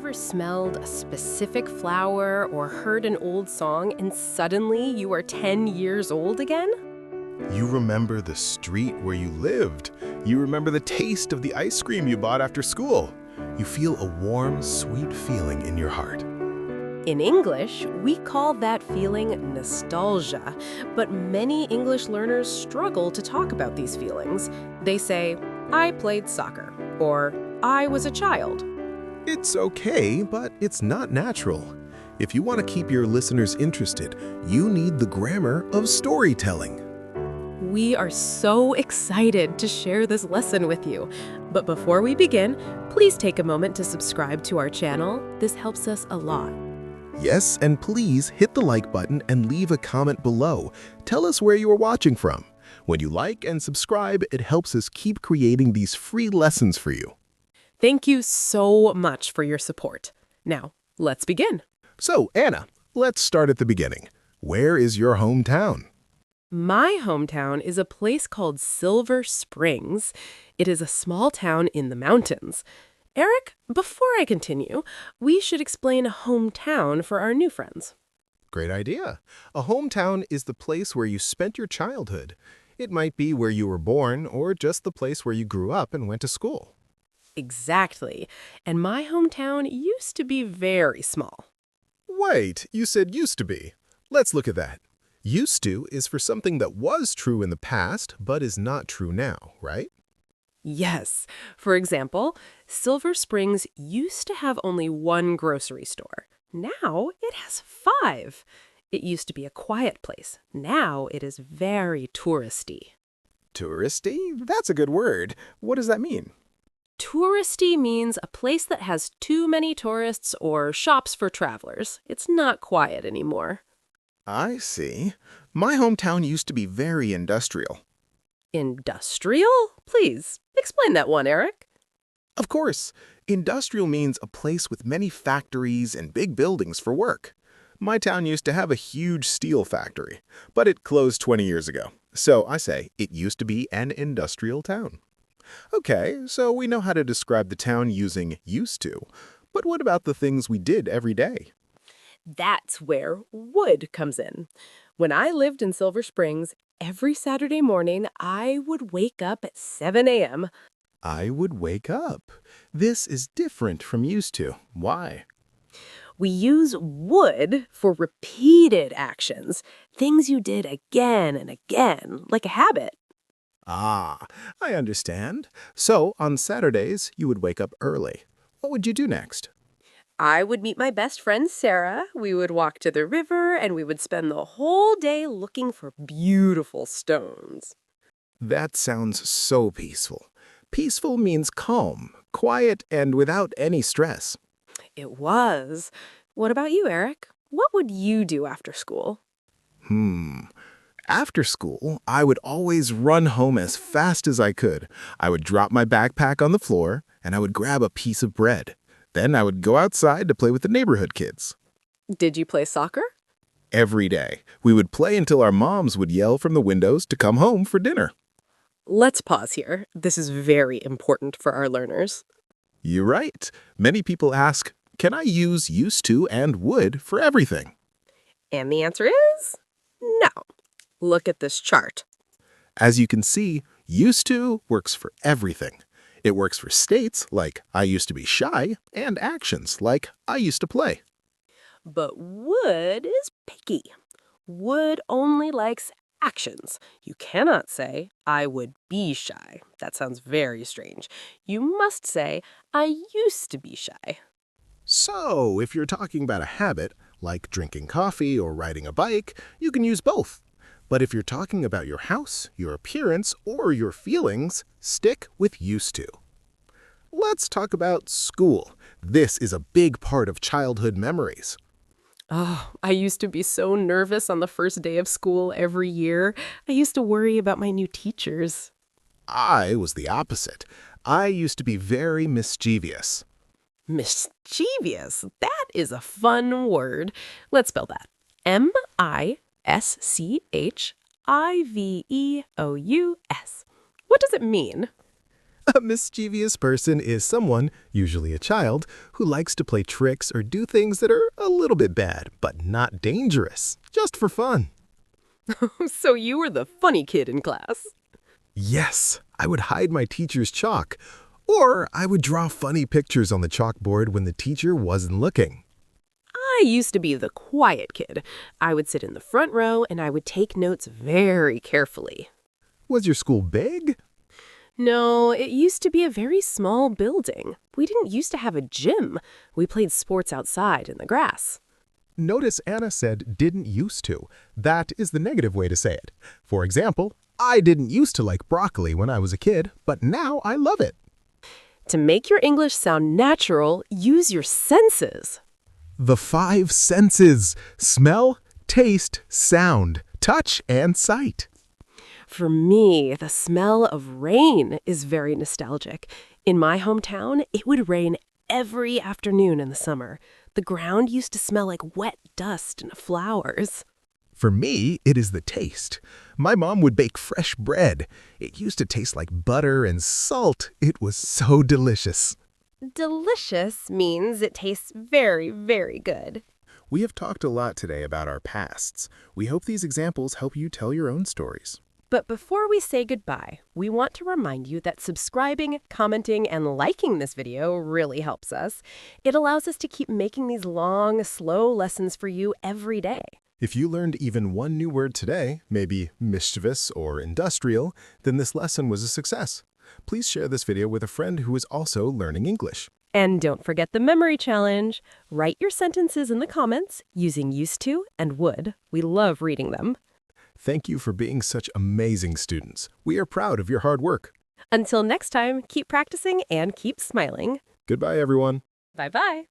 ever smelled a specific flower or heard an old song and suddenly you are 10 years old again? You remember the street where you lived. You remember the taste of the ice cream you bought after school. You feel a warm, sweet feeling in your heart. In English, we call that feeling nostalgia, but many English learners struggle to talk about these feelings. They say, I played soccer, or I was a child. It's okay, but it's not natural. If you want to keep your listeners interested, you need the grammar of storytelling. We are so excited to share this lesson with you. But before we begin, please take a moment to subscribe to our channel. This helps us a lot. Yes, and please hit the like button and leave a comment below. Tell us where you are watching from. When you like and subscribe, it helps us keep creating these free lessons for you. Thank you so much for your support. Now, let's begin. So, Anna, let's start at the beginning. Where is your hometown? My hometown is a place called Silver Springs. It is a small town in the mountains. Eric, before I continue, we should explain a hometown for our new friends. Great idea. A hometown is the place where you spent your childhood. It might be where you were born or just the place where you grew up and went to school. Exactly. And my hometown used to be very small. Wait, you said used to be. Let's look at that. Used to is for something that was true in the past but is not true now, right? Yes. For example, Silver Springs used to have only one grocery store. Now it has 5. It used to be a quiet place. Now it is very touristy. Touristy? That's a good word. What does that mean? Touristy means a place that has too many tourists or shops for travelers. It's not quiet anymore. I see. My hometown used to be very industrial. Industrial? Please, explain that one, Eric. Of course, industrial means a place with many factories and big buildings for work. My town used to have a huge steel factory, but it closed 20 years ago. So I say it used to be an industrial town. Okay, so we know how to describe the town using used to. But what about the things we did every day? That's where would comes in. When I lived in Silver Springs, every Saturday morning, I would wake up at 7 a.m. I would wake up. This is different from used to. Why? We use would for repeated actions, things you did again and again, like a habit. Ah, I understand. So on Saturdays, you would wake up early. What would you do next? I would meet my best friend, Sarah. We would walk to the river, and we would spend the whole day looking for beautiful stones. That sounds so peaceful. Peaceful means calm, quiet, and without any stress. It was. What about you, Eric? What would you do after school? After school, I would always run home as fast as I could. I would drop my backpack on the floor, and I would grab a piece of bread. Then I would go outside to play with the neighborhood kids. Did you play soccer? Every day, we would play until our moms would yell from the windows to come home for dinner. Let's pause here. This is very important for our learners. You're right. Many people ask, can I use used to and would for everything? And the answer is no. Look at this chart. As you can see, used to works for everything. It works for states like I used to be shy and actions like I used to play. But would is picky. Would only likes actions. You cannot say, I would be shy. That sounds very strange. You must say, I used to be shy. So, if you're talking about a habit, like drinking coffee or riding a bike, you can use both. But if you're talking about your house, your appearance, or your feelings, stick with used to. Let's talk about school. This is a big part of childhood memories. Oh, I used to be so nervous on the first day of school every year. I used to worry about my new teachers. I was the opposite. I used to be very mischievous. Mischievous. That is a fun word. Let's spell that. M-I-S-C-H-I-V-E-O-U-S. What does it mean? A mischievous person is someone, usually a child, who likes to play tricks or do things that are a little bit bad, but not dangerous, just for fun. So you were the funny kid in class. Yes, I would hide my teacher's chalk, or I would draw funny pictures on the chalkboard when the teacher wasn't looking. I used to be the quiet kid. I would sit in the front row and I would take notes very carefully. Was your school big? No, it used to be a very small building. We didn't used to have a gym. We played sports outside in the grass. Notice Anna said didn't used to. That is the negative way to say it. For example, I didn't used to like broccoli when I was a kid, but now I love it. To make your English sound natural, use your senses. The 5 senses: smell, taste, sound, touch, and sight. For me, the smell of rain is very nostalgic. In my hometown, it would rain every afternoon in the summer. The ground used to smell like wet dust and flowers. For me, it is the taste. My mom would bake fresh bread. It used to taste like butter and salt. It was so delicious. Delicious means it tastes very, very good. We have talked a lot today about our pasts. We hope these examples help you tell your own stories. But before we say goodbye, we want to remind you that subscribing, commenting, and liking this video really helps us. It allows us to keep making these long, slow lessons for you every day. If you learned even one new word today, maybe mischievous or industrial, then this lesson was a success. Please share this video with a friend who is also learning English. And don't forget the memory challenge. Write your sentences in the comments using used to and would. We love reading them. Thank you for being such amazing students. We are proud of your hard work. Until next time, keep practicing and keep smiling. Goodbye, everyone. Bye-bye.